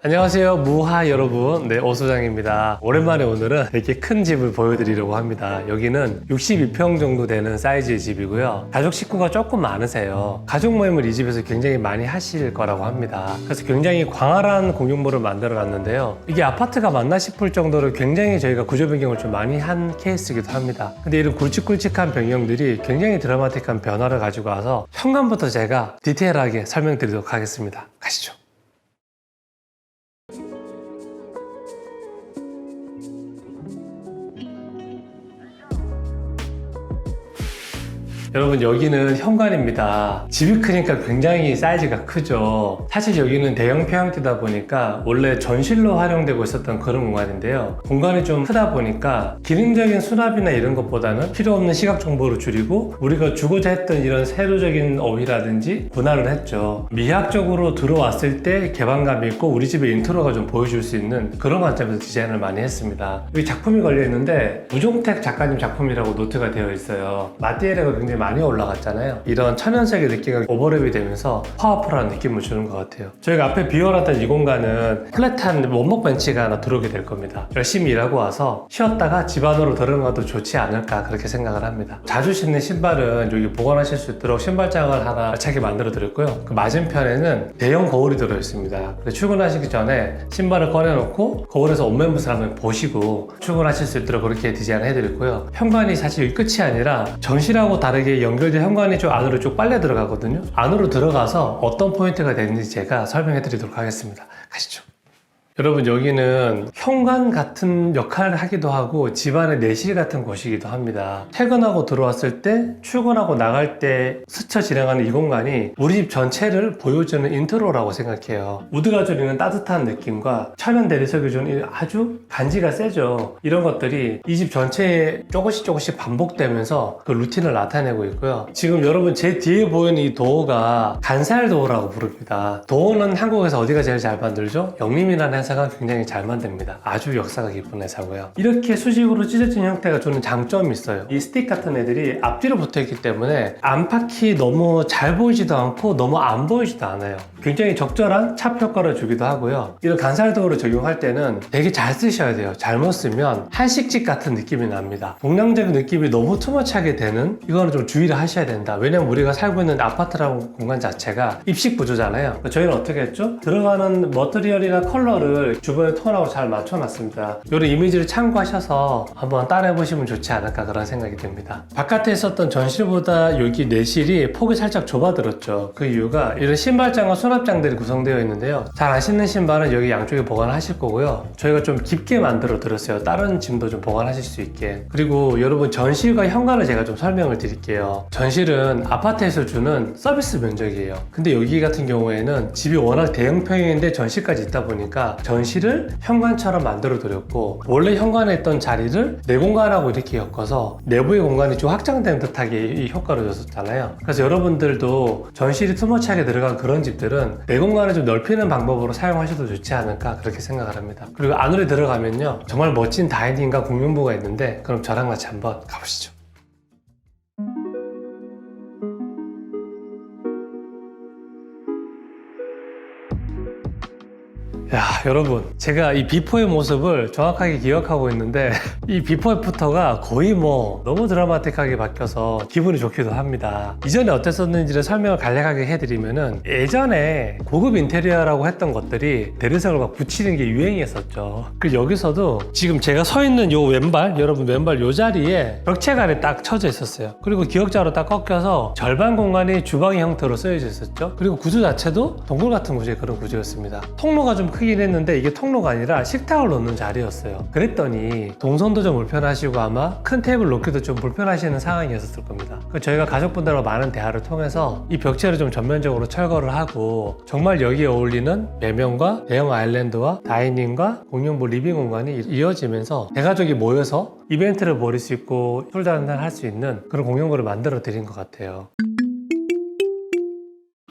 안녕하세요 무하 여러분, 네 오소장입니다. 오랜만에 오늘은 이렇게 큰 집을 보여드리려고 합니다. 여기는 62평 정도 되는 사이즈의 집이고요. 가족 식구가 조금 많으세요. 가족 모임을 이 집에서 굉장히 많이 하실 거라고 합니다. 그래서 굉장히 광활한 공용물을 만들어 놨는데요. 이게 아파트가 맞나 싶을 정도로 굉장히 저희가 구조 변경을 좀 많이 한 케이스이기도 합니다. 근데 이런 굵직굵직한 변경들이 굉장히 드라마틱한 변화를 가지고 와서 현관부터 제가 디테일하게 설명드리도록 하겠습니다. 가시죠. 여러분, 여기는 현관입니다. 집이 크니까 굉장히 사이즈가 크죠. 사실 여기는 대형 평형대다 보니까 원래 전실로 활용되고 있었던 그런 공간인데요. 공간이 좀 크다 보니까 기능적인 수납이나 이런 것보다는 필요 없는 시각 정보를 줄이고 우리가 주고자 했던 이런 세부적인 어휘라든지 분할을 했죠. 미학적으로 들어왔을 때 개방감 있고 우리 집의 인트로가 좀 보여줄 수 있는 그런 관점에서 디자인을 많이 했습니다. 여기 작품이 걸려 있는데 무종택 작가님 작품이라고 노트가 되어 있어요. 마티에르가 굉장히 많이 올라갔잖아요. 이런 천연색의 느낌이 오버랩이 되면서 파워풀한 느낌을 주는 것 같아요. 저희가 앞에 비워놨던 이 공간은 플랫한 원목 벤치가 하나 들어오게 될 겁니다. 열심히 일하고 와서 쉬었다가 집 안으로 들어가도 좋지 않을까 그렇게 생각을 합니다. 자주 신는 신발은 여기 보관하실 수 있도록 신발장을 하나 차게 만들어 드렸고요. 그 맞은편에는 대형 거울이 들어 있습니다. 출근하시기 전에 신발을 꺼내놓고 거울에서 옷매무새 한번 보시고 출근하실 수 있도록 그렇게 디자인을 해드렸고요. 현관이 사실 끝이 아니라 전실하고 다르게 연결된 현관이 좀 안으로 쭉 빨려 들어가거든요. 안으로 들어가서 어떤 포인트가 되는지 제가 설명해 드리도록 하겠습니다. 가시죠. 여러분, 여기는 현관 같은 역할을 하기도 하고 집안의 내실 같은 곳이기도 합니다. 퇴근하고 들어왔을 때, 출근하고 나갈 때 스쳐 지나가는 이 공간이 우리 집 전체를 보여주는 인트로라고 생각해요. 우드 가죽이는 따뜻한 느낌과 천연 대리석이 주는 아주 간지가 세죠. 이런 것들이 이 집 전체에 조금씩 반복되면서 그 루틴을 나타내고 있고요. 지금 여러분 제 뒤에 보이는 이 도어가 간살 도어라고 부릅니다. 도어는 한국에서 어디가 제일 잘 만들죠? 영림이라는 회사가 굉장히 잘 만듭니다. 아주 역사가 깊은 회사고요. 이렇게 수직으로 찢어진 형태가 주는 장점이 있어요. 이 스틱 같은 애들이 앞뒤로 붙어있기 때문에 안팎이 너무 잘 보이지도 않고 너무 안 보이지도 않아요. 굉장히 적절한 찹 효과를 주기도 하고요. 이런 간살도어를 적용할 때는 되게 잘 쓰셔야 돼요. 잘못 쓰면 한식집 같은 느낌이 납니다. 동양적인 느낌이 너무 투머치하게 되는, 이거는 좀 주의를 하셔야 된다. 왜냐면 우리가 살고 있는 아파트라는 공간 자체가 입식 구조잖아요. 저희는 어떻게 했죠? 들어가는 머티리얼이나 컬러를 주변의 톤하고 잘 맞춰놨습니다. 이런 이미지를 참고하셔서 한번 따라해보시면 좋지 않을까 그런 생각이 듭니다. 바깥에 있었던 전실보다 여기 내실이 폭이 살짝 좁아들었죠. 그 이유가 이런 신발장과 수납장들이 구성되어 있는데요. 잘 안 신는 신발은 여기 양쪽에 보관하실 거고요. 저희가 좀 깊게 만들어 드렸어요. 다른 짐도 좀 보관하실 수 있게. 그리고 여러분, 전실과 현관을 제가 좀 설명을 드릴게요. 전실은 아파트에서 주는 서비스 면적이에요. 근데 여기 같은 경우에는 집이 워낙 대형 평형인데 전실까지 있다 보니까 전실을 현관처럼 만들어 드렸고, 원래 현관에 있던 자리를 내공간하고 이렇게 엮어서 내부의 공간이 좀 확장된 듯하게 이 효과를 줬었잖아요. 그래서 여러분들도 전실이 투머치하게 들어간 그런 집들은 내공간을 좀 넓히는 방법으로 사용하셔도 좋지 않을까 그렇게 생각을 합니다. 그리고 안으로 들어가면요, 정말 멋진 다이닝과 공용부가 있는데 그럼 저랑 같이 한번 가보시죠. 야, 여러분, 제가 이 비포의 모습을 정확하게 기억하고 있는데 이 비포 애프터가 거의 너무 드라마틱하게 바뀌어서 기분이 좋기도 합니다. 이전에 어땠었는지를 설명을 간략하게 해드리면은, 예전에 고급 인테리어라고 했던 것들이 대리석을 막 붙이는 게 유행이었었죠. 그리고 여기서도 지금 제가 서 있는 요 왼발, 여러분 왼발 요 자리에 벽체관이 딱 쳐져 있었어요. 그리고 기역자로 딱 꺾여서 절반 공간이 주방의 형태로 쓰여져 있었죠. 그리고 구조 자체도 동굴 같은 구조의 그런 구조였습니다. 통로가 좀 크긴 했는데 이게 통로가 아니라 식탁을 놓는 자리였어요. 그랬더니 동선도 좀 불편하시고 아마 큰 테이블 놓기도 좀 불편하시는 상황이었을 겁니다. 저희가 가족분들과 많은 대화를 통해서 이 벽체를 좀 전면적으로 철거를 하고, 정말 여기에 어울리는 배면과 대형 아일랜드와 다이닝과 공용부 리빙 공간이 이어지면서 대가족이 모여서 이벤트를 벌일 수 있고 술잔 한잔 할 수 있는 그런 공용부를 만들어 드린 것 같아요.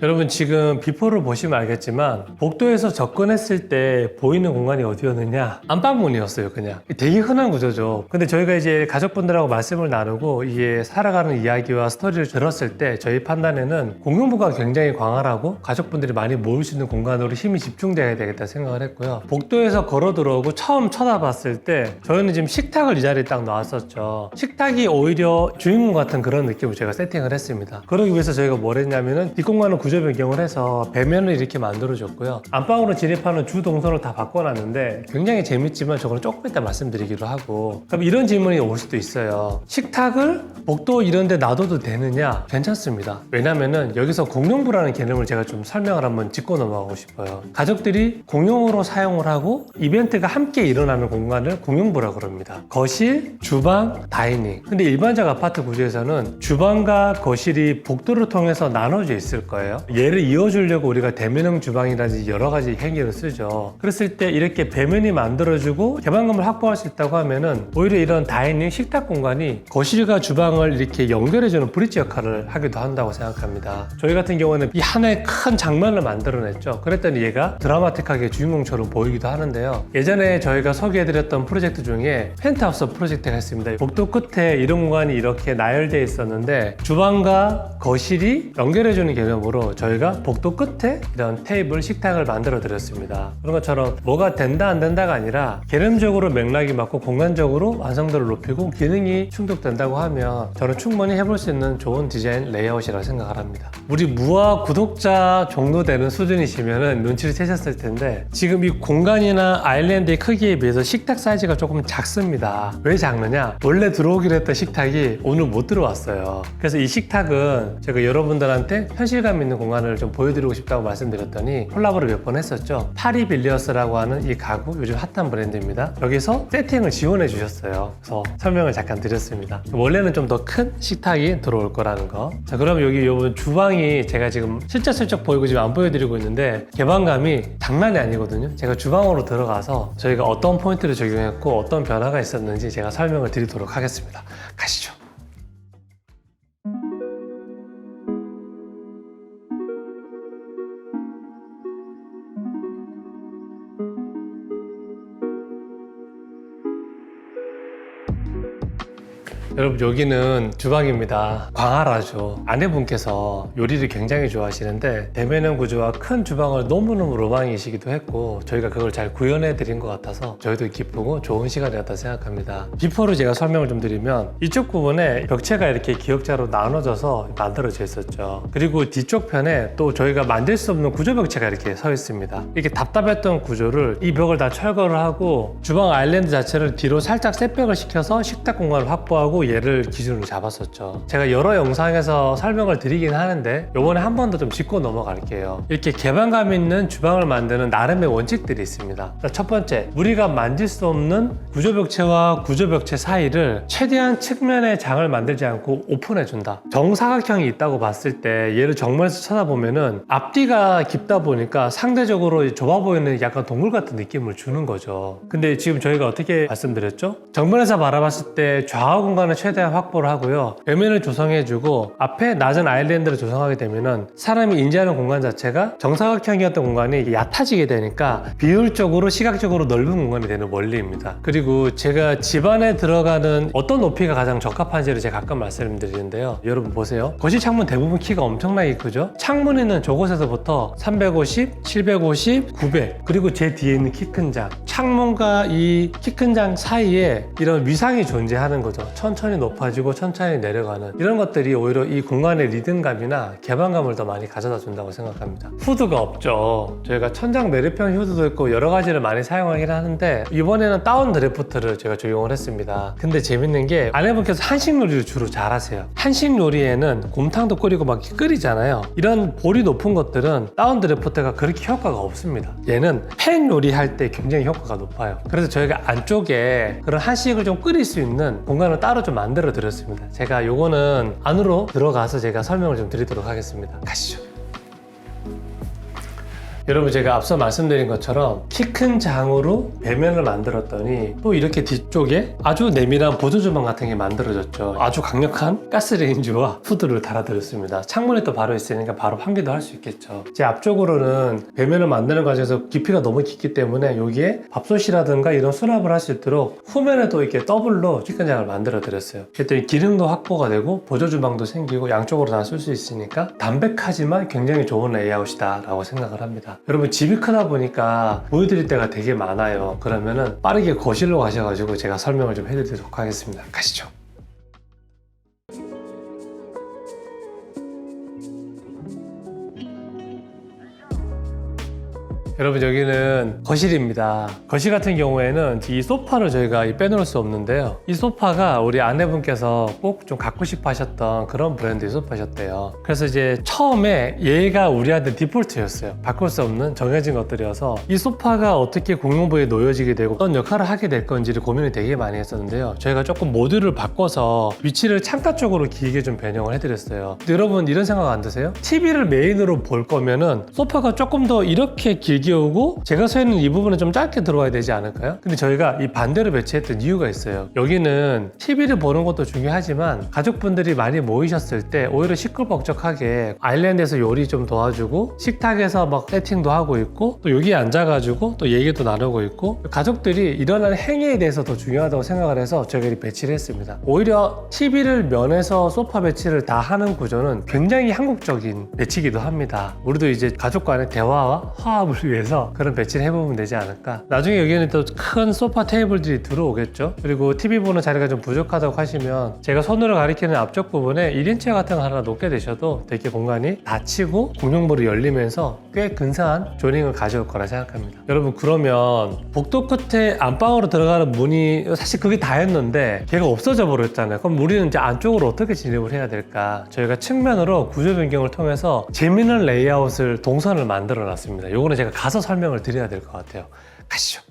여러분 지금 비포를 보시면 알겠지만 복도에서 접근했을 때 보이는 공간이 어디였느냐? 안방문이었어요. 그냥 되게 흔한 구조죠. 근데 저희가 이제 가족분들하고 말씀을 나누고 이게 살아가는 이야기와 스토리를 들었을 때 저희 판단에는 공용부가 굉장히 광활하고 가족분들이 많이 모일 수 있는 공간으로 힘이 집중돼야 되겠다 생각을 했고요. 복도에서 걸어 들어오고 처음 쳐다봤을 때 저희는 지금 식탁을 이 자리에 딱 놨었죠. 식탁이 오히려 주인공 같은 그런 느낌으로 제가 세팅을 했습니다. 그러기 위해서 저희가 뭘 했냐면은 뒷공간을 구조 변경을 해서 배면을 이렇게 만들어줬고요. 안방으로 진입하는 주 동선을 다 바꿔놨는데 굉장히 재밌지만 저거는 조금 이따 말씀드리기로 하고. 그럼 이런 질문이 올 수도 있어요. 식탁을 복도 이런 데 놔둬도 되느냐? 괜찮습니다. 왜냐면은 여기서 공용부라는 개념을 제가 좀 설명을 한번 짚고 넘어가고 싶어요. 가족들이 공용으로 사용을 하고 이벤트가 함께 일어나는 공간을 공용부라고 그럽니다. 거실, 주방, 다이닝. 근데 일반적 아파트 구조에서는 주방과 거실이 복도를 통해서 나눠져 있을 거예요. 얘를 이어주려고 우리가 대면형 주방이라든지 여러 가지 행위를 쓰죠. 그랬을 때 이렇게 배면이 만들어주고 개방감을 확보할 수 있다고 하면은 오히려 이런 다이닝 식탁 공간이 거실과 주방을 이렇게 연결해주는 브릿지 역할을 하기도 한다고 생각합니다. 저희 같은 경우는 이 하나의 큰 장면을 만들어냈죠. 그랬더니 얘가 드라마틱하게 주인공처럼 보이기도 하는데요. 예전에 저희가 소개해드렸던 프로젝트 중에 펜트하우스 프로젝트가 있습니다. 복도 끝에 이런 공간이 이렇게 나열되어 있었는데 주방과 거실이 연결해주는 개념으로 저희가 복도 끝에 이런 테이블, 식탁을 만들어 드렸습니다. 그런 것처럼 뭐가 된다 안 된다가 아니라 개념적으로 맥락이 맞고 공간적으로 완성도를 높이고 기능이 충족된다고 하면 저는 충분히 해볼 수 있는 좋은 디자인 레이아웃이라고 생각을 합니다. 우리 무화 구독자 정도 되는 수준이시면 눈치를 채셨을 텐데 지금 이 공간이나 아일랜드의 크기에 비해서 식탁 사이즈가 조금 작습니다. 왜 작느냐? 원래 들어오기로 했던 식탁이 오늘 못 들어왔어요. 그래서 이 식탁은 제가 여러분들한테 현실감 있는 공간을 좀 보여드리고 싶다고 말씀드렸더니 콜라보를 몇 번 했었죠. 파리빌리어스라고 하는 이 가구, 요즘 핫한 브랜드입니다. 여기서 세팅을 지원해 주셨어요. 그래서 설명을 잠깐 드렸습니다. 원래는 좀 더 큰 식탁이 들어올 거라는 거. 자, 그럼 여기 요 주방이 제가 지금 슬쩍슬쩍 보이고 지금 안 보여드리고 있는데 개방감이 장난이 아니거든요. 제가 주방으로 들어가서 저희가 어떤 포인트를 적용했고 어떤 변화가 있었는지 제가 설명을 드리도록 하겠습니다. 가시죠. 여러분 여기는 주방입니다. 광활하죠. 아내분께서 요리를 굉장히 좋아하시는데 대면형 구조와 큰 주방을 너무너무 로망이시기도 했고 저희가 그걸 잘 구현해 드린 것 같아서 저희도 기쁘고 좋은 시간이었다 생각합니다. 비포를 제가 설명을 좀 드리면 이쪽 부분에 벽체가 이렇게 기역자로 나눠져서 만들어져 있었죠. 그리고 뒤쪽 편에 또 저희가 만질 수 없는 구조 벽체가 이렇게 서 있습니다. 이렇게 답답했던 구조를 이 벽을 다 철거를 하고 주방 아일랜드 자체를 뒤로 살짝 셋백을 시켜서 식탁 공간을 확보하고 얘를 기준으로 잡았었죠. 제가 여러 영상에서 설명을 드리긴 하는데 요번에 한 번 더 좀 짚고 넘어갈게요. 이렇게 개방감 있는 주방을 만드는 나름의 원칙들이 있습니다. 첫 번째, 우리가 만질 수 없는 구조벽체와 구조벽체 사이를 최대한 측면의 장을 만들지 않고 오픈해준다. 정사각형이 있다고 봤을 때 얘를 정면에서 쳐다보면은 앞뒤가 깊다 보니까 상대적으로 좁아 보이는 약간 동굴 같은 느낌을 주는 거죠. 근데 지금 저희가 어떻게 말씀드렸죠? 정면에서 바라봤을 때 좌우 공간을 최대한 확보를 하고요. 벽면을 조성해주고 앞에 낮은 아일랜드를 조성하게 되면은 사람이 인지하는 공간 자체가 정사각형이었던 공간이 얕아지게 되니까 비율적으로 시각적으로 넓은 공간이 되는 원리입니다. 그리고 제가 집 안에 들어가는 어떤 높이가 가장 적합한지를 제가 가끔 말씀드리는데요. 여러분 보세요. 거실 창문 대부분 키가 엄청나게 크죠? 창문 있는 저곳에서부터 350, 750, 900 그리고 제 뒤에 있는 키 큰 장 창문과 이 키 큰 장 사이에 이런 위상이 존재하는 거죠. 천천히 높아지고 천천히 내려가는 이런 것들이 오히려 이 공간의 리듬감이나 개방감을 더 많이 가져다 준다고 생각합니다. 후드가 없죠. 저희가 천장 내리평 후드도 있고 여러 가지를 많이 사용하긴 하는데 이번에는 다운 드래프트를 제가 적용을 했습니다. 근데 재밌는 게 아내분께서 한식 요리를 주로 잘 하세요. 한식 요리에는 곰탕도 끓이고 막 끓이잖아요. 이런 볼이 높은 것들은 다운 드래프트가 그렇게 효과가 없습니다. 얘는 팬 요리할 때 굉장히 효과가 높아요. 그래서 저희가 안쪽에 그런 한식을 좀 끓일 수 있는 공간을 따로 좀 만들어 드렸습니다. 제가 요거는 안으로 들어가서 제가 설명을 좀 드리도록 하겠습니다. 가시죠. 여러분 제가 앞서 말씀드린 것처럼 키 큰 장으로 배면을 만들었더니 또 이렇게 뒤쪽에 아주 내밀한 보조주방 같은 게 만들어졌죠. 아주 강력한 가스레인지와 후드를 달아드렸습니다. 창문이 또 바로 있으니까 바로 환기도 할 수 있겠죠. 제 앞쪽으로는 배면을 만드는 과정에서 깊이가 너무 깊기 때문에 여기에 밥솥이라든가 이런 수납을 할 수 있도록 후면에도 이렇게 더블로 키 큰 장을 만들어 드렸어요. 그랬더니 기능도 확보가 되고 보조주방도 생기고 양쪽으로 다 쓸 수 있으니까 담백하지만 굉장히 좋은 레이아웃이다 라고 생각을 합니다. 여러분 집이 크다 보니까 보여드릴 때가 되게 많아요. 그러면은 빠르게 거실로 가셔가지고 제가 설명을 좀 해드리도록 하겠습니다. 가시죠. 여러분 여기는 거실입니다. 거실 같은 경우에는 이 소파를 저희가 빼놓을 수 없는데요. 이 소파가 우리 아내분께서 꼭 좀 갖고 싶어 하셨던 그런 브랜드의 소파셨대요. 그래서 이제 처음에 얘가 우리한테 디폴트였어요. 바꿀 수 없는 정해진 것들이어서 이 소파가 어떻게 공용부에 놓여지게 되고 어떤 역할을 하게 될 건지를 고민을 되게 많이 했었는데요. 저희가 조금 모듈을 바꿔서 위치를 창가 쪽으로 길게 좀 변형을 해드렸어요. 근데 여러분 이런 생각 안 드세요? TV를 메인으로 볼 거면은 소파가 조금 더 이렇게 길게 오고 제가 서 있는 이 부분은 좀 짧게 들어와야 되지 않을까요? 근데 저희가 이 반대로 배치했던 이유가 있어요. 여기는 TV를 보는 것도 중요하지만 가족분들이 많이 모이셨을 때 오히려 시끌벅적하게 아일랜드에서 요리 좀 도와주고 식탁에서 막 세팅도 하고 있고 또 여기에 앉아가지고 또 얘기도 나누고 있고 가족들이 일어나는 행위에 대해서 더 중요하다고 생각을 해서 저희가 이 배치를 했습니다. 오히려 TV를 면에서 소파 배치를 다 하는 구조는 굉장히 한국적인 배치기도 합니다. 우리도 이제 가족 간의 대화와 화합을 위해서 그런 배치를 해보면 되지 않을까. 나중에 여기에는 또 큰 소파 테이블들이 들어오겠죠. 그리고 TV 보는 자리가 좀 부족하다고 하시면 제가 손으로 가리키는 앞쪽 부분에 1인체 같은 거 하나 놓게 되셔도 되게 공간이 닫히고 공용부로 열리면서 꽤 근사한 조닝을 가져올 거라 생각합니다. 여러분 그러면 복도 끝에 안방으로 들어가는 문이 사실 그게 다였는데 걔가 없어져 버렸잖아요. 그럼 우리는 이제 안쪽으로 어떻게 진입을 해야 될까? 저희가 측면으로 구조 변경을 통해서 재미있는 레이아웃을 동선을 만들어 놨습니다. 요거는 제가 가서 설명을 드려야 될 것 같아요. 가시죠.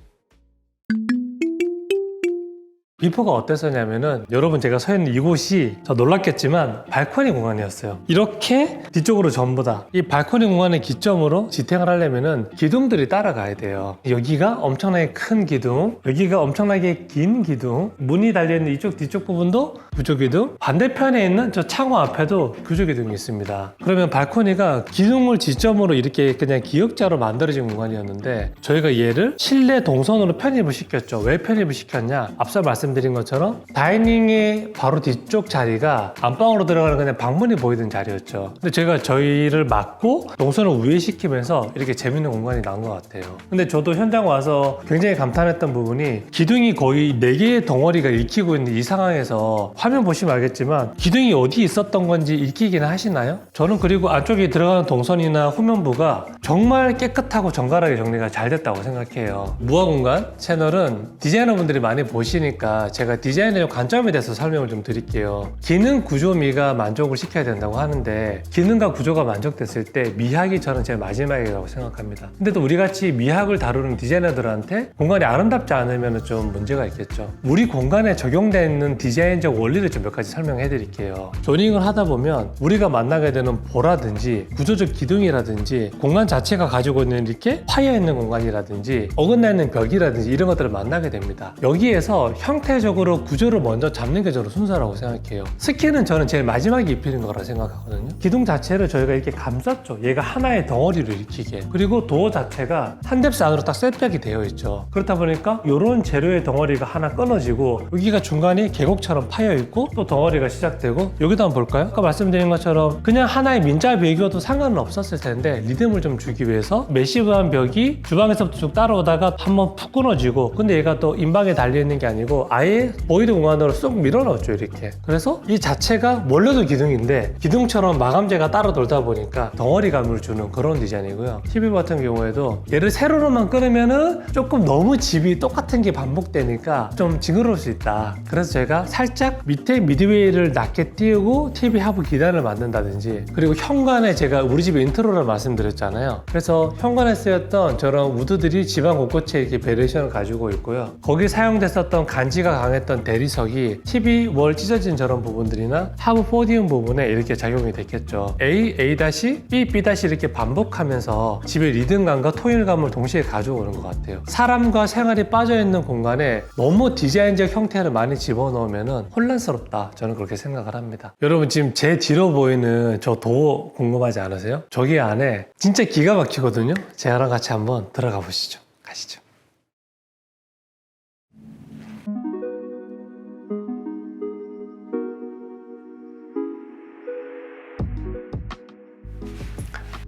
비포가 어땠었냐면은 여러분 제가 서 있는 이곳이 저 놀랐겠지만 발코니 공간이었어요. 이렇게 뒤쪽으로 전부 다 이 발코니 공간의 기점으로 지탱을 하려면은 기둥들이 따라가야 돼요. 여기가 엄청나게 큰 기둥, 여기가 엄청나게 긴 기둥, 문이 달려있는 이쪽 뒤쪽 부분도 구조기둥, 반대편에 있는 저 창호 앞에도 구조기둥이 있습니다. 그러면 발코니가 기둥을 지점으로 이렇게 그냥 기역자로 만들어진 공간이었는데 저희가 얘를 실내 동선으로 편입을 시켰죠. 왜 편입을 시켰냐? 앞서 말씀드린 것처럼 다이닝의 바로 뒤쪽 자리가 안방으로 들어가는 그냥 방문이 보이던 자리였죠. 근데 제가 저희를 막고 동선을 우회시키면서 이렇게 재밌는 공간이 난 것 같아요. 근데 저도 현장 와서 굉장히 감탄했던 부분이 기둥이 거의 4개의 덩어리가 읽히고 있는 이 상황에서 화면 보시면 알겠지만 기둥이 어디 있었던 건지 읽히기는 하시나요? 저는 그리고 안쪽에 들어가는 동선이나 후면부가 정말 깨끗하고 정갈하게 정리가 잘 됐다고 생각해요. 무화공간 채널은 디자이너분들이 많이 보시니까 제가 디자인의 관점에 대해서 설명을 좀 드릴게요. 기능 구조미가 만족을 시켜야 된다고 하는데 기능과 구조가 만족됐을 때 미학이 저는 제일 마지막이라고 생각합니다. 근데 또 우리같이 미학을 다루는 디자이너들한테 공간이 아름답지 않으면 좀 문제가 있겠죠. 우리 공간에 적용되어 있는 디자인적 원리를 좀 몇 가지 설명해 드릴게요. 조닝을 하다 보면 우리가 만나게 되는 보라든지 구조적 기둥이라든지 공간 자체가 가지고 있는 이렇게 파여 있는 공간이라든지 어긋나 있는 벽이라든지 이런 것들을 만나게 됩니다. 여기에서 형태적으로 구조를 먼저 잡는 게 저는 순서라고 생각해요. 스킨은 저는 제일 마지막에 입히는 거라 생각하거든요. 기둥 자체를 저희가 이렇게 감쌌죠. 얘가 하나의 덩어리로 일으키게. 그리고 도어 자체가 한 뎁스 안으로 딱 셋백이 되어 있죠. 그렇다 보니까 이런 재료의 덩어리가 하나 끊어지고 여기가 중간이 계곡처럼 파여 있고 또 덩어리가 시작되고 여기도 한번 볼까요? 아까 말씀드린 것처럼 그냥 하나의 민자 벽이어도 상관은 없었을 텐데 리듬을 좀 주기 위해서 매시브한 벽이 주방에서부터 쭉 따라오다가 한번 푹 끊어지고 근데 얘가 또 인방에 달려있는 게 아니고 아예 보이드 공간으로 쏙 밀어넣었죠 이렇게. 그래서 이 자체가 원래도 기둥인데 기둥처럼 마감재가 따로 돌다 보니까 덩어리감을 주는 그런 디자인이고요. TV 같은 경우에도 얘를 세로로만 끊으면은 조금 너무 집이 똑같은 게 반복되니까 좀 징그러울 수 있다. 그래서 제가 살짝 밑에 미드웨이를 낮게 띄우고 TV 하부 기단을 만든다든지 그리고 현관에 제가 우리 집 인트로를 말씀드렸잖아요. 그래서 현관에 쓰였던 저런 우드들이 집안 곳곳에 이렇게 베리에이션을 가지고 있고요. 거기 사용됐었던 간지 무게가 강했던 대리석이 TV 월 찢어진 저런 부분들이나 하부 포디움 부분에 이렇게 작용이 됐겠죠. A, A-B, B- 이렇게 반복하면서 집의 리듬감과 통일감을 동시에 가져오는 것 같아요. 사람과 생활이 빠져있는 공간에 너무 디자인적 형태를 많이 집어넣으면 혼란스럽다, 저는 그렇게 생각을 합니다. 여러분, 지금 제 뒤로 보이는 저 도어 궁금하지 않으세요? 저기 안에 진짜 기가 막히거든요. 제가랑 같이 한번 들어가 보시죠. 가시죠.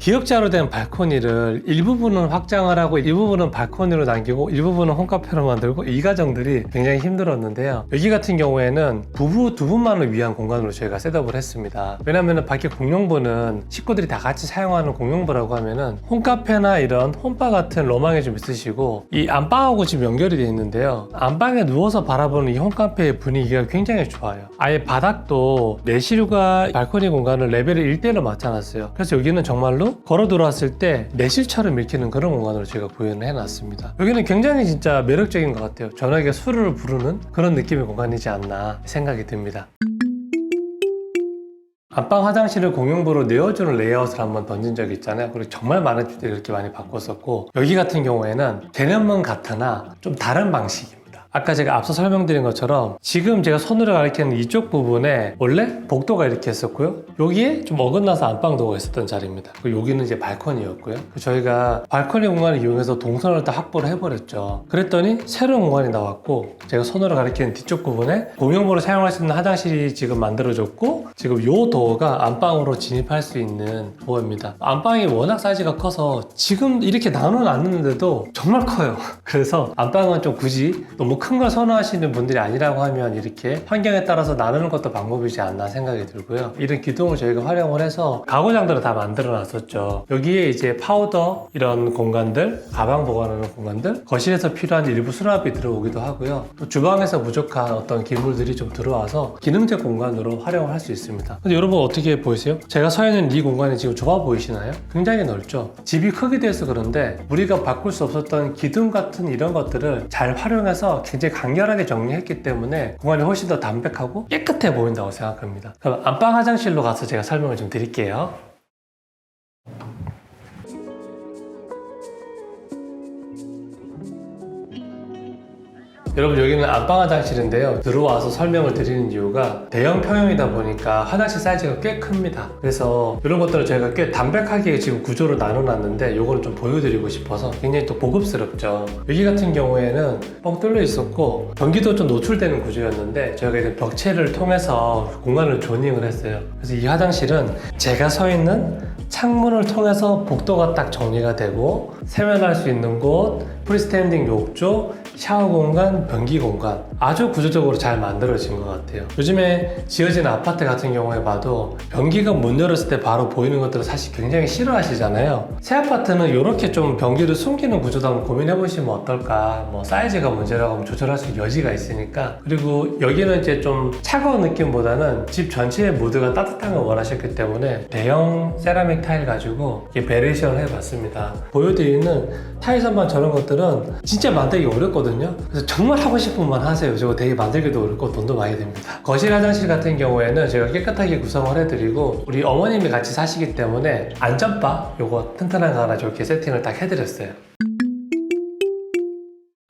기역자로 된 발코니를 일부분은 확장을 하고 일부분은 발코니로 남기고 일부분은 홈카페로 만들고 이 과정들이 굉장히 힘들었는데요. 여기 같은 경우에는 부부 두 분만을 위한 공간으로 저희가 셋업을 했습니다. 왜냐하면 밖에 공용부는 식구들이 다 같이 사용하는 공용부라고 하면은 홈카페나 이런 홈바 같은 로망이 좀 있으시고, 이 안방하고 지금 연결이 되어 있는데요. 안방에 누워서 바라보는 이 홈카페의 분위기가 굉장히 좋아요. 아예 바닥도 내실과 발코니 공간을 레벨을 1대1로 맞춰놨어요. 그래서 여기는 정말로 걸어 들어왔을 때 내실처럼 읽히는 그런 공간으로 제가 구현을 해놨습니다. 여기는 굉장히 진짜 매력적인 것 같아요. 저녁에 술을 부르는 그런 느낌의 공간이지 않나 생각이 듭니다. 안방 화장실을 공용부로 내어주는 레이아웃을 한번 던진 적이 있잖아요. 그리고 정말 많은 집들이 그렇게 많이 바꿨었고, 여기 같은 경우에는 개념은 같으나 좀 다른 방식입니다. 아까 제가 앞서 설명드린 것처럼 지금 제가 손으로 가리키는 이쪽 부분에 원래 복도가 이렇게 했었고요. 여기에 좀 어긋나서 안방도가 있었던 자리입니다. 그리고 여기는 이제 발코니였고요. 저희가 발코니 공간을 이용해서 동선을 다 확보를 해버렸죠. 그랬더니 새로운 공간이 나왔고, 제가 손으로 가리키는 뒤쪽 부분에 공용부로 사용할 수 있는 화장실이 지금 만들어졌고, 지금 요 도어가 안방으로 진입할 수 있는 도어입니다. 안방이 워낙 사이즈가 커서 지금 이렇게 나눠놨는데도 정말 커요. 그래서 안방은 좀 굳이 너무 큰 걸 선호하시는 분들이 아니라고 하면 이렇게 환경에 따라서 나누는 것도 방법이지 않나 생각이 들고요. 이런 기둥을 저희가 활용을 해서 가구장들을 다 만들어 놨었죠. 여기에 이제 파우더 이런 공간들, 가방 보관하는 공간들, 거실에서 필요한 일부 수납이 들어오기도 하고요. 또 주방에서 부족한 어떤 기물들이 좀 들어와서 기능적 공간으로 활용을 할 수 있습니다. 근데 여러분 어떻게 보이세요? 제가 서 있는 이 공간이 지금 좁아 보이시나요? 굉장히 넓죠? 집이 크게 돼서 그런데 우리가 바꿀 수 없었던 기둥 같은 이런 것들을 잘 활용해서 굉장히 간결하게 정리했기 때문에 공간이 훨씬 더 담백하고 깨끗해 보인다고 생각합니다. 그럼 안방 화장실로 가서 제가 설명을 좀 드릴게요. 여러분, 여기는 안방 화장실인데요. 들어와서 설명을 드리는 이유가 대형 평형이다 보니까 화장실 사이즈가 꽤 큽니다. 그래서 이런 것들을 저희가 꽤 담백하게 지금 구조로 나눠놨는데 요거를 좀 보여드리고 싶어서 굉장히 또 고급스럽죠. 여기 같은 경우에는 뻥 뚫려 있었고 변기도 좀 노출되는 구조였는데 저희가 이제 벽체를 통해서 공간을 조닝을 했어요. 그래서 이 화장실은 제가 서 있는 창문을 통해서 복도가 딱 정리가 되고 세면할 수 있는 곳, 프리스탠딩 욕조, 샤워 공간, 변기 공간 아주 구조적으로 잘 만들어진 것 같아요. 요즘에 지어진 아파트 같은 경우에 봐도 변기가 문 열었을 때 바로 보이는 것들을 사실 굉장히 싫어하시잖아요. 새 아파트는 이렇게 좀 변기를 숨기는 구조도 한번 고민해 보시면 어떨까. 뭐 사이즈가 문제라고 하면 조절할 수 있는 여지가 있으니까. 그리고 여기는 이제 좀 차가운 느낌보다는 집 전체의 무드가 따뜻한 걸 원하셨기 때문에 대형 세라믹 타일 가지고 이렇게 베레이션을 해봤습니다. 보여드리는 타일 선반 저런 것들은 진짜 만들기 어렵거든요. 그래서 정말 하고 싶은 만 하세요. 저거 되게 만들기도 어렵고 돈도 많이 듭니다. 거실 화장실 같은 경우에는 제가 깨끗하게 구성을 해드리고 우리 어머님이 같이 사시기 때문에 안전바 요거 튼튼한 거 하나 저렇게 세팅을 딱 해드렸어요.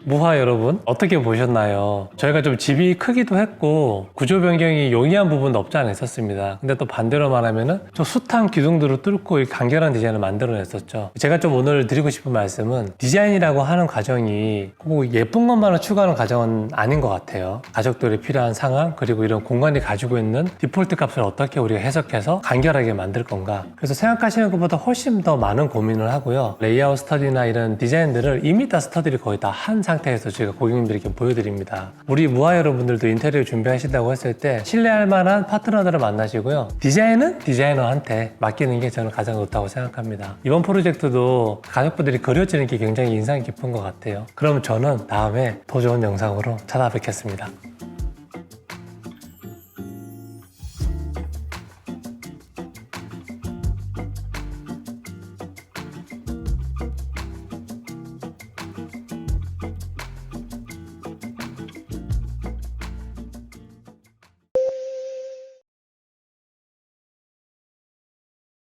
무화 여러분 어떻게 보셨나요? 저희가 좀 집이 크기도 했고 구조 변경이 용이한 부분도 없지 않아 있었습니다. 근데 또 반대로 말하면은 좀 숱한 기둥들을 뚫고 간결한 디자인을 만들어냈었죠. 제가 좀 오늘 드리고 싶은 말씀은 디자인이라고 하는 과정이 꼭 예쁜 것만을 추구하는 과정은 아닌 것 같아요. 가족들이 필요한 상황 그리고 이런 공간이 가지고 있는 디폴트 값을 어떻게 우리가 해석해서 간결하게 만들 건가. 그래서 생각하시는 것보다 훨씬 더 많은 고민을 하고요. 레이아웃 스터디나 이런 디자인들을 이미 다 스터디를 거의 다 한 상태에서 제가 고객님들에게 보여드립니다. 우리 무화 여러분들도 인테리어 준비하신다고 했을 때 신뢰할 만한 파트너들을 만나시고요. 디자인은 디자이너한테 맡기는 게 저는 가장 좋다고 생각합니다. 이번 프로젝트도 가족분들이 그려지는 게 굉장히 인상 깊은 것 같아요. 그럼 저는 다음에 더 좋은 영상으로 찾아뵙겠습니다.